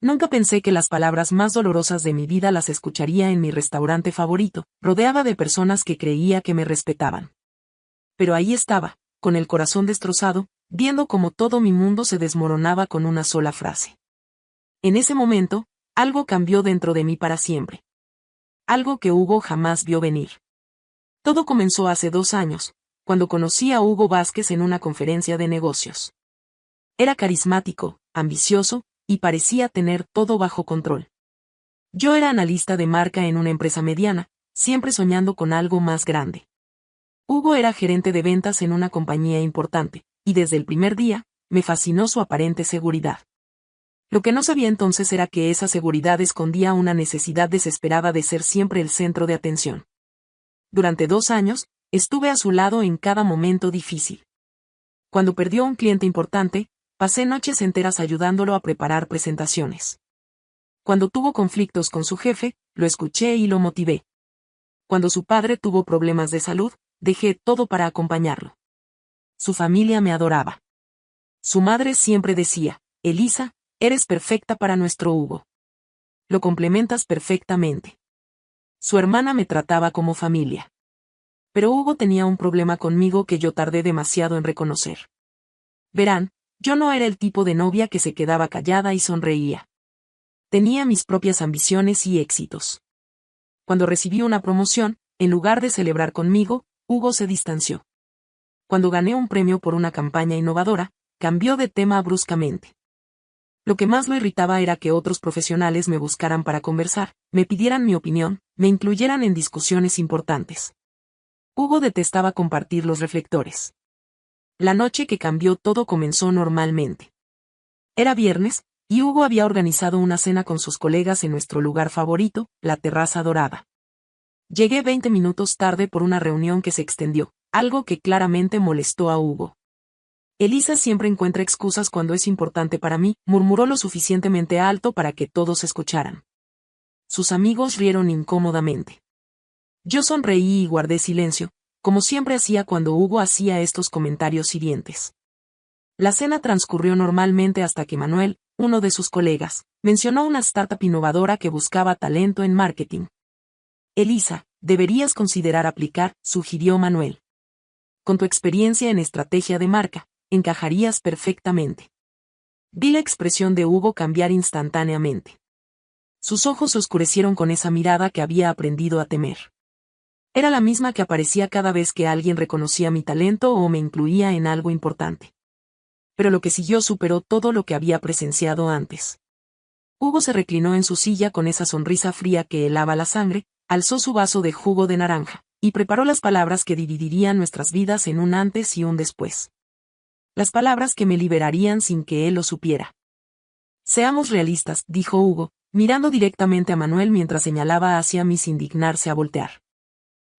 Nunca pensé que las palabras más dolorosas de mi vida las escucharía en mi restaurante favorito, rodeada de personas que creía que me respetaban. Pero ahí estaba, con el corazón destrozado, viendo cómo todo mi mundo se desmoronaba con una sola frase. En ese momento, algo cambió dentro de mí para siempre. Algo que Hugo jamás vio venir. Todo comenzó hace 2 años, cuando conocí a Hugo Vázquez en una conferencia de negocios. Era carismático, ambicioso, y parecía tener todo bajo control. Yo era analista de marca en una empresa mediana, siempre soñando con algo más grande. Hugo era gerente de ventas en una compañía importante, y desde el primer día, me fascinó su aparente seguridad. Lo que no sabía entonces era que esa seguridad escondía una necesidad desesperada de ser siempre el centro de atención. Durante 2 años, estuve a su lado en cada momento difícil. Cuando perdió un cliente importante, pasé noches enteras ayudándolo a preparar presentaciones. Cuando tuvo conflictos con su jefe, lo escuché y lo motivé. Cuando su padre tuvo problemas de salud, dejé todo para acompañarlo. Su familia me adoraba. Su madre siempre decía, Elisa, eres perfecta para nuestro Hugo. Lo complementas perfectamente. Su hermana me trataba como familia. Pero Hugo tenía un problema conmigo que yo tardé demasiado en reconocer. Verán, yo no era el tipo de novia que se quedaba callada y sonreía. Tenía mis propias ambiciones y éxitos. Cuando recibí una promoción, en lugar de celebrar conmigo, Hugo se distanció. Cuando gané un premio por una campaña innovadora, cambió de tema bruscamente. Lo que más lo irritaba era que otros profesionales me buscaran para conversar, me pidieran mi opinión, me incluyeran en discusiones importantes. Hugo detestaba compartir los reflectores. La noche que cambió todo comenzó normalmente. Era viernes, y Hugo había organizado una cena con sus colegas en nuestro lugar favorito, la Terraza Dorada. Llegué 20 minutos tarde por una reunión que se extendió, algo que claramente molestó a Hugo. Elisa siempre encuentra excusas cuando es importante para mí, murmuró lo suficientemente alto para que todos escucharan. Sus amigos rieron incómodamente. Yo sonreí y guardé silencio, como siempre hacía cuando Hugo hacía estos comentarios hirientes. La cena transcurrió normalmente hasta que Manuel, uno de sus colegas, mencionó una startup innovadora que buscaba talento en marketing. Elisa, deberías considerar aplicar, sugirió Manuel. Con tu experiencia en estrategia de marca, encajarías perfectamente. Vi la expresión de Hugo cambiar instantáneamente. Sus ojos se oscurecieron con esa mirada que había aprendido a temer. Era la misma que aparecía cada vez que alguien reconocía mi talento o me incluía en algo importante. Pero lo que siguió superó todo lo que había presenciado antes. Hugo se reclinó en su silla con esa sonrisa fría que helaba la sangre, alzó su vaso de jugo de naranja, y preparó las palabras que dividirían nuestras vidas en un antes y un después. Las palabras que me liberarían sin que él lo supiera. Seamos realistas, dijo Hugo, mirando directamente a Manuel mientras señalaba hacia mí sin dignarse a voltear.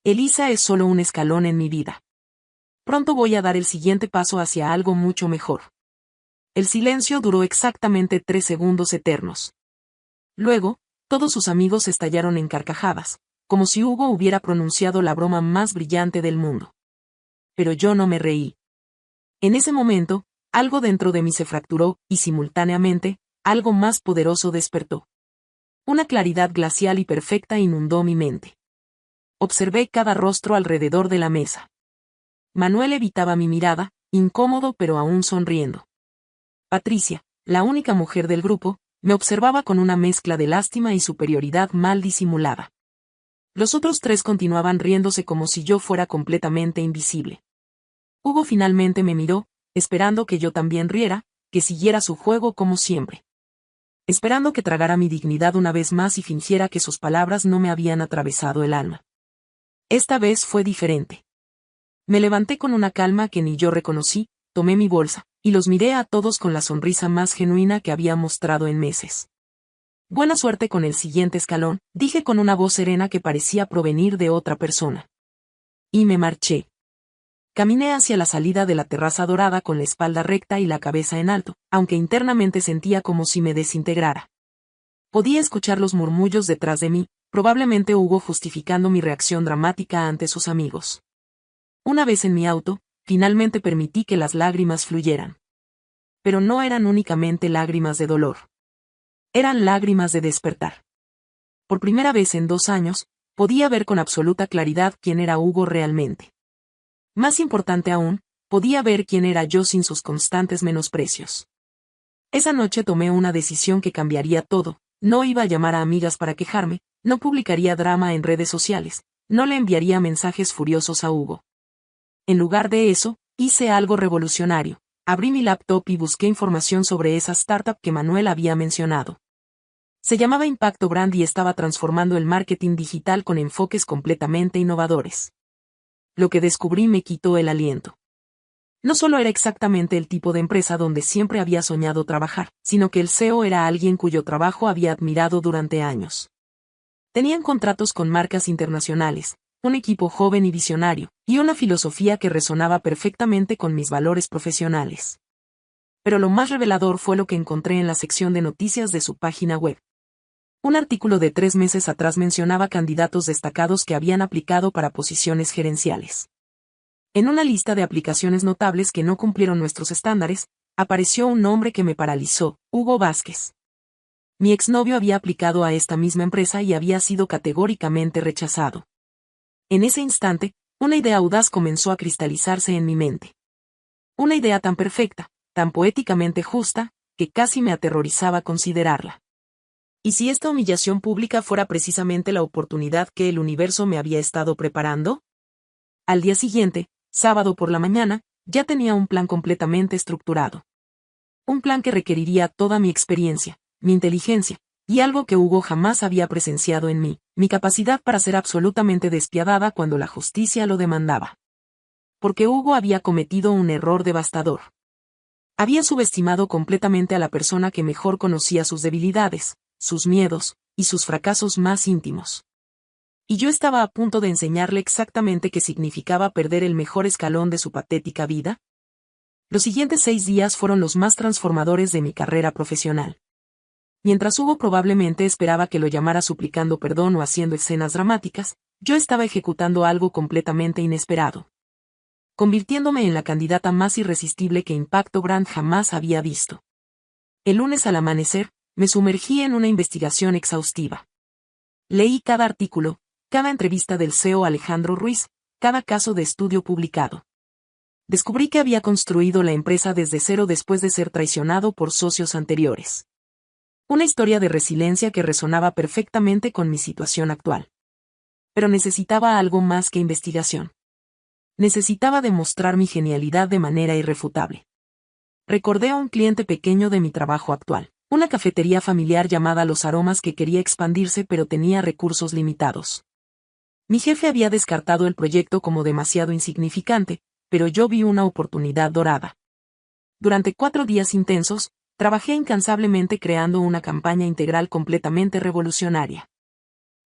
Elisa es solo un escalón en mi vida. Pronto voy a dar el siguiente paso hacia algo mucho mejor. El silencio duró exactamente 3 segundos eternos. Luego, todos sus amigos estallaron en carcajadas, como si Hugo hubiera pronunciado la broma más brillante del mundo. Pero yo no me reí. En ese momento, algo dentro de mí se fracturó, y simultáneamente, algo más poderoso despertó. Una claridad glacial y perfecta inundó mi mente. Observé cada rostro alrededor de la mesa. Manuel evitaba mi mirada, incómodo pero aún sonriendo. Patricia, la única mujer del grupo, me observaba con una mezcla de lástima y superioridad mal disimulada. Los otros 3 continuaban riéndose como si yo fuera completamente invisible. Hugo finalmente me miró, esperando que yo también riera, que siguiera su juego como siempre. Esperando que tragara mi dignidad una vez más y fingiera que sus palabras no me habían atravesado el alma. Esta vez fue diferente. Me levanté con una calma que ni yo reconocí, tomé mi bolsa, y los miré a todos con la sonrisa más genuina que había mostrado en meses. Buena suerte con el siguiente escalón, dije con una voz serena que parecía provenir de otra persona. Y me marché. Caminé hacia la salida de la Terraza Dorada con la espalda recta y la cabeza en alto, aunque internamente sentía como si me desintegrara. Podía escuchar los murmullos detrás de mí, probablemente Hugo justificando mi reacción dramática ante sus amigos. Una vez en mi auto, finalmente permití que las lágrimas fluyeran. Pero no eran únicamente lágrimas de dolor. Eran lágrimas de despertar. Por primera vez en 2 años, podía ver con absoluta claridad quién era Hugo realmente. Más importante aún, podía ver quién era yo sin sus constantes menosprecios. Esa noche tomé una decisión que cambiaría todo. No iba a llamar a amigas para quejarme, no publicaría drama en redes sociales, no le enviaría mensajes furiosos a Hugo. En lugar de eso, hice algo revolucionario. Abrí mi laptop y busqué información sobre esa startup que Manuel había mencionado. Se llamaba Impacto Brand y estaba transformando el marketing digital con enfoques completamente innovadores. Lo que descubrí me quitó el aliento. No solo era exactamente el tipo de empresa donde siempre había soñado trabajar, sino que el CEO era alguien cuyo trabajo había admirado durante años. Tenían contratos con marcas internacionales, un equipo joven y visionario, y una filosofía que resonaba perfectamente con mis valores profesionales. Pero lo más revelador fue lo que encontré en la sección de noticias de su página web. Un artículo de 3 meses atrás mencionaba candidatos destacados que habían aplicado para posiciones gerenciales. En una lista de aplicaciones notables que no cumplieron nuestros estándares, apareció un nombre que me paralizó: Hugo Vázquez. Mi exnovio había aplicado a esta misma empresa y había sido categóricamente rechazado. En ese instante, una idea audaz comenzó a cristalizarse en mi mente. Una idea tan perfecta, tan poéticamente justa, que casi me aterrorizaba considerarla. ¿Y si esta humillación pública fuera precisamente la oportunidad que el universo me había estado preparando? Al día siguiente, sábado por la mañana, ya tenía un plan completamente estructurado. Un plan que requeriría toda mi experiencia, mi inteligencia, y algo que Hugo jamás había presenciado en mí, mi capacidad para ser absolutamente despiadada cuando la justicia lo demandaba. Porque Hugo había cometido un error devastador. Había subestimado completamente a la persona que mejor conocía sus debilidades, sus miedos, y sus fracasos más íntimos. Y yo estaba a punto de enseñarle exactamente qué significaba perder el mejor escalón de su patética vida. Los siguientes 6 días fueron los más transformadores de mi carrera profesional. Mientras Hugo probablemente esperaba que lo llamara suplicando perdón o haciendo escenas dramáticas, yo estaba ejecutando algo completamente inesperado. Convirtiéndome en la candidata más irresistible que Impacto Brand jamás había visto. El lunes al amanecer, me sumergí en una investigación exhaustiva. Leí cada artículo, cada entrevista del CEO Alejandro Ruiz, cada caso de estudio publicado. Descubrí que había construido la empresa desde cero después de ser traicionado por socios anteriores. Una historia de resiliencia que resonaba perfectamente con mi situación actual. Pero necesitaba algo más que investigación. Necesitaba demostrar mi genialidad de manera irrefutable. Recordé a un cliente pequeño de mi trabajo actual, una cafetería familiar llamada Los Aromas que quería expandirse pero tenía recursos limitados. Mi jefe había descartado el proyecto como demasiado insignificante, pero yo vi una oportunidad dorada. Durante 4 días intensos, trabajé incansablemente creando una campaña integral completamente revolucionaria.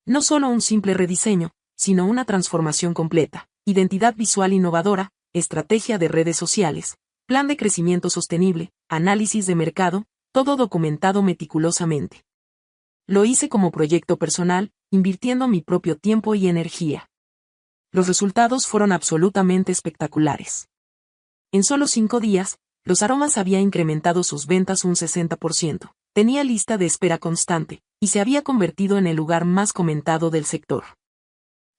No solo un simple rediseño, sino una transformación completa: identidad visual innovadora, estrategia de redes sociales, plan de crecimiento sostenible, análisis de mercado, todo documentado meticulosamente. Lo hice como proyecto personal, invirtiendo mi propio tiempo y energía. Los resultados fueron absolutamente espectaculares. En solo 5 días, Los Aromas había incrementado sus ventas un 60%, tenía lista de espera constante, y se había convertido en el lugar más comentado del sector.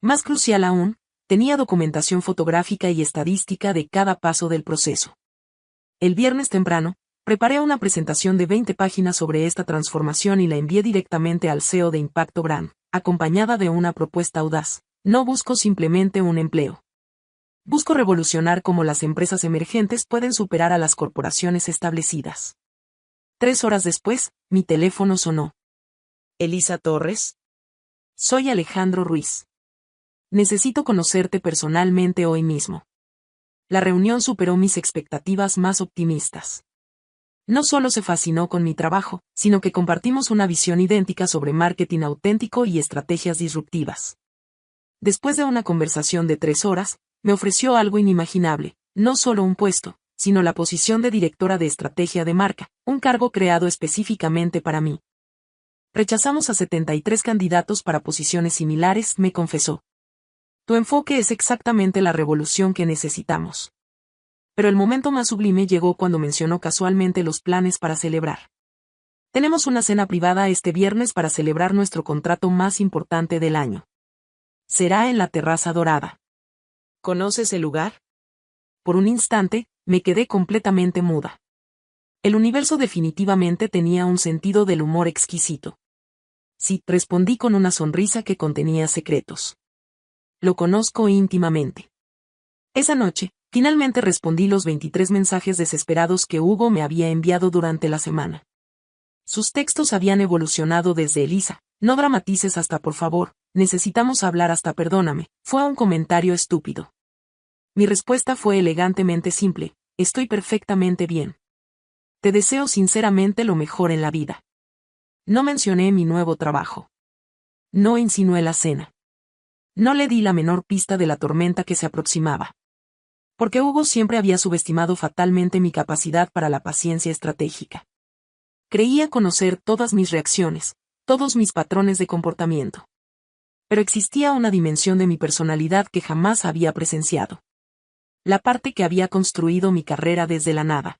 Más crucial aún, tenía documentación fotográfica y estadística de cada paso del proceso. El viernes temprano, preparé una presentación de 20 páginas sobre esta transformación y la envié directamente al CEO de Impacto Brand, acompañada de una propuesta audaz: no busco simplemente un empleo. Busco revolucionar cómo las empresas emergentes pueden superar a las corporaciones establecidas. 3 horas después, mi teléfono sonó. ¿Elisa Torres? Soy Alejandro Ruiz. Necesito conocerte personalmente hoy mismo. La reunión superó mis expectativas más optimistas. No solo se fascinó con mi trabajo, sino que compartimos una visión idéntica sobre marketing auténtico y estrategias disruptivas. Después de una conversación de 3 horas, me ofreció algo inimaginable: no solo un puesto, sino la posición de directora de estrategia de marca, un cargo creado específicamente para mí. Rechazamos a 73 candidatos para posiciones similares, me confesó. Tu enfoque es exactamente la revolución que necesitamos. Pero el momento más sublime llegó cuando mencionó casualmente los planes para celebrar. Tenemos una cena privada este viernes para celebrar nuestro contrato más importante del año. Será en la Terraza Dorada. ¿Conoces el lugar? Por un instante, me quedé completamente muda. El universo definitivamente tenía un sentido del humor exquisito. Sí, respondí con una sonrisa que contenía secretos. Lo conozco íntimamente. Esa noche, finalmente respondí los 23 mensajes desesperados que Hugo me había enviado durante la semana. Sus textos habían evolucionado desde Elisa, no dramatices hasta por favor, necesitamos hablar hasta perdóname, fue un comentario estúpido. Mi respuesta fue elegantemente simple, estoy perfectamente bien. Te deseo sinceramente lo mejor en la vida. No mencioné mi nuevo trabajo. No insinué la cena. No le di la menor pista de la tormenta que se aproximaba. Porque Hugo siempre había subestimado fatalmente mi capacidad para la paciencia estratégica. Creía conocer todas mis reacciones, todos mis patrones de comportamiento. Pero existía una dimensión de mi personalidad que jamás había presenciado. La parte que había construido mi carrera desde la nada.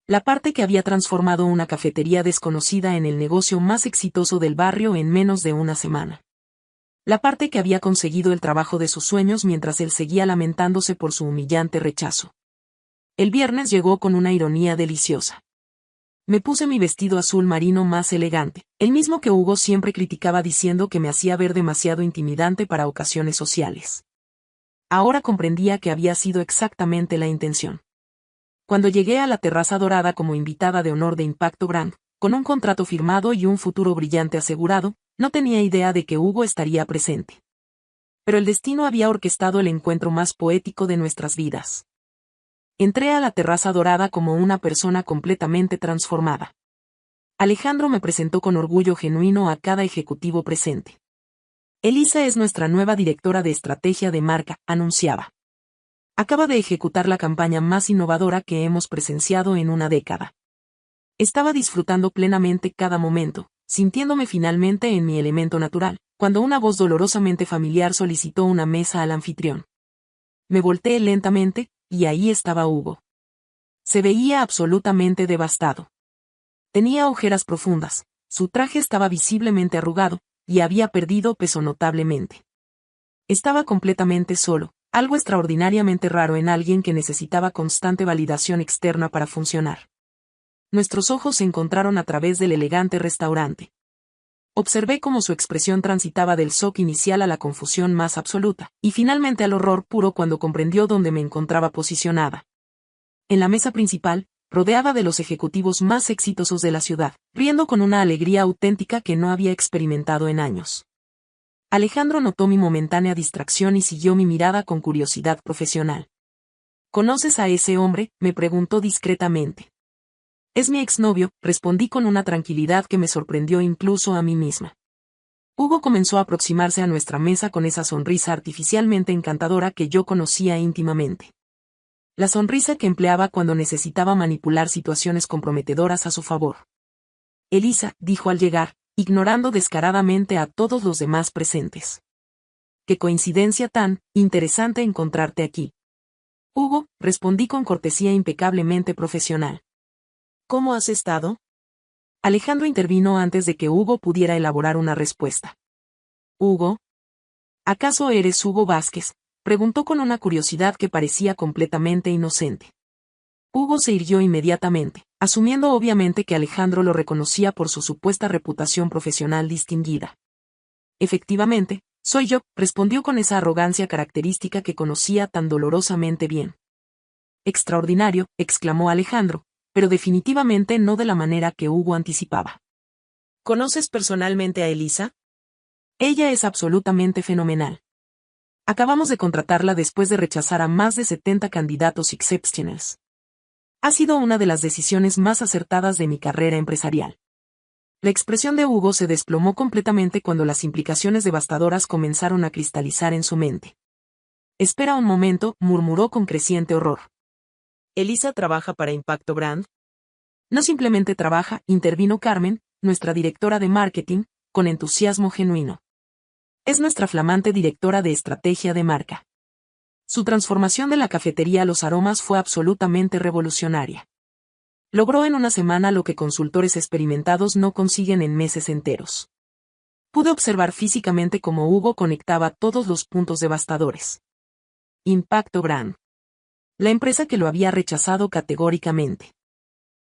La parte que había transformado una cafetería desconocida en el negocio más exitoso del barrio en menos de una semana. La parte que había conseguido el trabajo de sus sueños mientras él seguía lamentándose por su humillante rechazo. El viernes llegó con una ironía deliciosa. Me puse mi vestido azul marino más elegante, el mismo que Hugo siempre criticaba diciendo que me hacía ver demasiado intimidante para ocasiones sociales. Ahora comprendía que había sido exactamente la intención. Cuando llegué a la Terraza Dorada como invitada de honor de Impacto Brand, con un contrato firmado y un futuro brillante asegurado, no tenía idea de que Hugo estaría presente. Pero el destino había orquestado el encuentro más poético de nuestras vidas. Entré a la Terraza Dorada como una persona completamente transformada. Alejandro me presentó con orgullo genuino a cada ejecutivo presente. Elisa es nuestra nueva directora de estrategia de marca, anunciaba. Acaba de ejecutar la campaña más innovadora que hemos presenciado en una década. Estaba disfrutando plenamente cada momento, sintiéndome finalmente en mi elemento natural, cuando una voz dolorosamente familiar solicitó una mesa al anfitrión. Me volteé lentamente, y ahí estaba Hugo. Se veía absolutamente devastado. Tenía ojeras profundas, su traje estaba visiblemente arrugado, y había perdido peso notablemente. Estaba completamente solo, algo extraordinariamente raro en alguien que necesitaba constante validación externa para funcionar. Nuestros ojos se encontraron a través del elegante restaurante. Observé cómo su expresión transitaba del shock inicial a la confusión más absoluta, y finalmente al horror puro cuando comprendió dónde me encontraba posicionada. En la mesa principal, rodeada de los ejecutivos más exitosos de la ciudad, riendo con una alegría auténtica que no había experimentado en años. Alejandro notó mi momentánea distracción y siguió mi mirada con curiosidad profesional. ¿Conoces a ese hombre?, me preguntó discretamente. Es mi exnovio, respondí con una tranquilidad que me sorprendió incluso a mí misma. Hugo comenzó a aproximarse a nuestra mesa con esa sonrisa artificialmente encantadora que yo conocía íntimamente. La sonrisa que empleaba cuando necesitaba manipular situaciones comprometedoras a su favor. Elisa, dijo al llegar, ignorando descaradamente a todos los demás presentes. Qué coincidencia tan interesante encontrarte aquí. Hugo, respondí con cortesía impecablemente profesional. ¿Cómo has estado? Alejandro intervino antes de que Hugo pudiera elaborar una respuesta. ¿Hugo? ¿Acaso eres Hugo Vázquez?, preguntó con una curiosidad que parecía completamente inocente. Hugo se irguió inmediatamente, asumiendo obviamente que Alejandro lo reconocía por su supuesta reputación profesional distinguida. Efectivamente, soy yo, respondió con esa arrogancia característica que conocía tan dolorosamente bien. Extraordinario, exclamó Alejandro, pero definitivamente no de la manera que Hugo anticipaba. ¿Conoces personalmente a Elisa? Ella es absolutamente fenomenal. Acabamos de contratarla después de rechazar a más de 70 candidatos exceptionals. Ha sido una de las decisiones más acertadas de mi carrera empresarial. La expresión de Hugo se desplomó completamente cuando las implicaciones devastadoras comenzaron a cristalizar en su mente. Espera un momento, murmuró con creciente horror. ¿Elisa trabaja para Impacto Brand? No simplemente trabaja, intervino Carmen, nuestra directora de marketing, con entusiasmo genuino. Es nuestra flamante directora de estrategia de marca. Su transformación de la cafetería a los aromas fue absolutamente revolucionaria. Logró en una semana lo que consultores experimentados no consiguen en meses enteros. Pude observar físicamente cómo Hugo conectaba todos los puntos devastadores. Impacto Brand. La empresa que lo había rechazado categóricamente.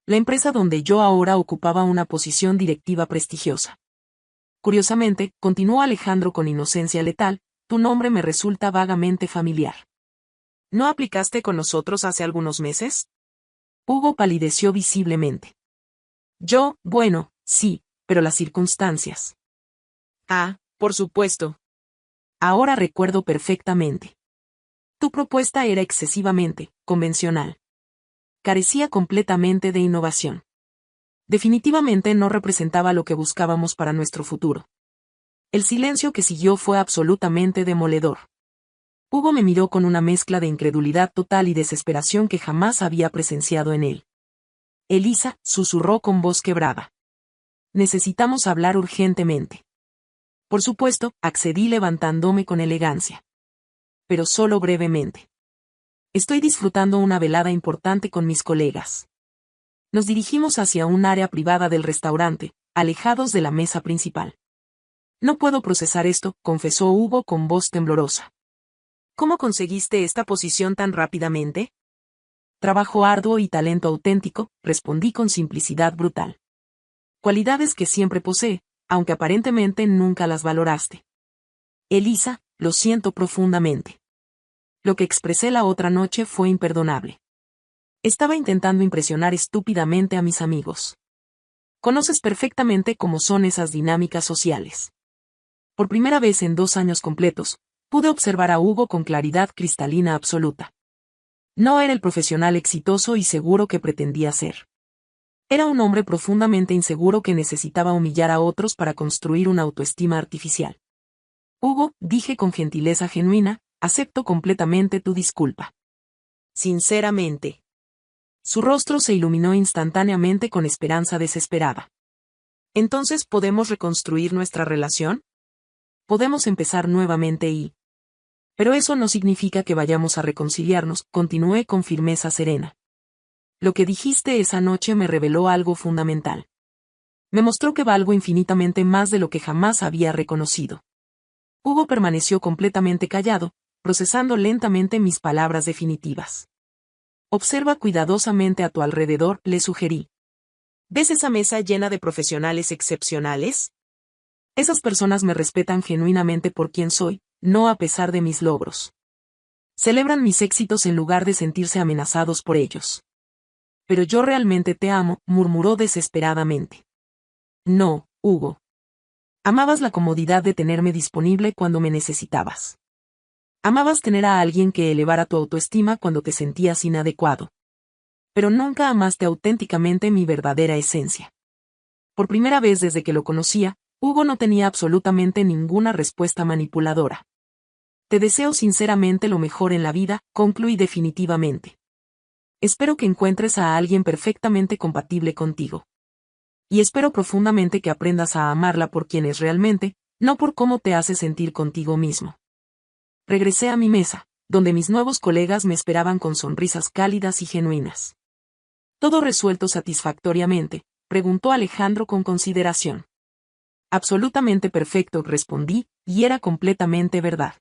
La empresa donde yo ahora ocupaba una posición directiva prestigiosa. Curiosamente, continuó Alejandro con inocencia letal, tu nombre me resulta vagamente familiar. ¿No aplicaste con nosotros hace algunos meses? Hugo palideció visiblemente. Bueno, sí, pero las circunstancias. Ah, por supuesto. Ahora recuerdo perfectamente. Tu propuesta era excesivamente convencional. Carecía completamente de innovación. Definitivamente no representaba lo que buscábamos para nuestro futuro. El silencio que siguió fue absolutamente demoledor. Hugo me miró con una mezcla de incredulidad total y desesperación que jamás había presenciado en él. Elisa, susurró con voz quebrada. Necesitamos hablar urgentemente. Por supuesto, accedí levantándome con elegancia. Pero solo brevemente. Estoy disfrutando una velada importante con mis colegas. Nos dirigimos hacia un área privada del restaurante, alejados de la mesa principal. No puedo procesar esto, confesó Hugo con voz temblorosa. ¿Cómo conseguiste esta posición tan rápidamente? Trabajo arduo y talento auténtico, respondí con simplicidad brutal. Cualidades que siempre posee, aunque aparentemente nunca las valoraste. Elisa, lo siento profundamente. Lo que expresé la otra noche fue imperdonable. Estaba intentando impresionar estúpidamente a mis amigos. Conoces perfectamente cómo son esas dinámicas sociales. Por primera vez en 2 años completos, pude observar a Hugo con claridad cristalina absoluta. No era el profesional exitoso y seguro que pretendía ser. Era un hombre profundamente inseguro que necesitaba humillar a otros para construir una autoestima artificial. Hugo, dije con gentileza genuina, acepto completamente tu disculpa. Sinceramente. Su rostro se iluminó instantáneamente con esperanza desesperada. ¿Entonces podemos reconstruir nuestra relación? Podemos empezar nuevamente y... Pero eso no significa que vayamos a reconciliarnos, continué con firmeza serena. Lo que dijiste esa noche me reveló algo fundamental. Me mostró que valgo infinitamente más de lo que jamás había reconocido. Hugo permaneció completamente callado, procesando lentamente mis palabras definitivas. Observa cuidadosamente a tu alrededor, le sugerí. ¿Ves esa mesa llena de profesionales excepcionales? Esas personas me respetan genuinamente por quien soy, no a pesar de mis logros. Celebran mis éxitos en lugar de sentirse amenazados por ellos. Pero yo realmente te amo, murmuró desesperadamente. No, Hugo. Amabas la comodidad de tenerme disponible cuando me necesitabas. Amabas tener a alguien que elevara tu autoestima cuando te sentías inadecuado. Pero nunca amaste auténticamente mi verdadera esencia. Por primera vez desde que lo conocía, Hugo no tenía absolutamente ninguna respuesta manipuladora. Te deseo sinceramente lo mejor en la vida, concluí definitivamente. Espero que encuentres a alguien perfectamente compatible contigo. Y espero profundamente que aprendas a amarla por quien es realmente, no por cómo te hace sentir contigo mismo. Regresé a mi mesa, donde mis nuevos colegas me esperaban con sonrisas cálidas y genuinas. ¿Todo resuelto satisfactoriamente?, preguntó Alejandro con consideración. Absolutamente perfecto, respondí, y era completamente verdad.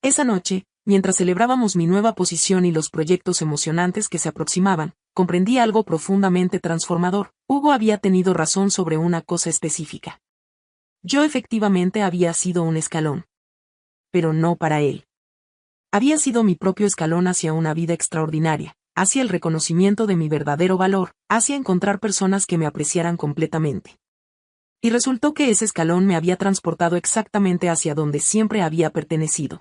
Esa noche, mientras celebrábamos mi nueva posición y los proyectos emocionantes que se aproximaban, comprendí algo profundamente transformador. Hugo había tenido razón sobre una cosa específica. Yo efectivamente había sido un escalón. Pero no para él. Había sido mi propio escalón hacia una vida extraordinaria, hacia el reconocimiento de mi verdadero valor, hacia encontrar personas que me apreciaran completamente. Y resultó que ese escalón me había transportado exactamente hacia donde siempre había pertenecido.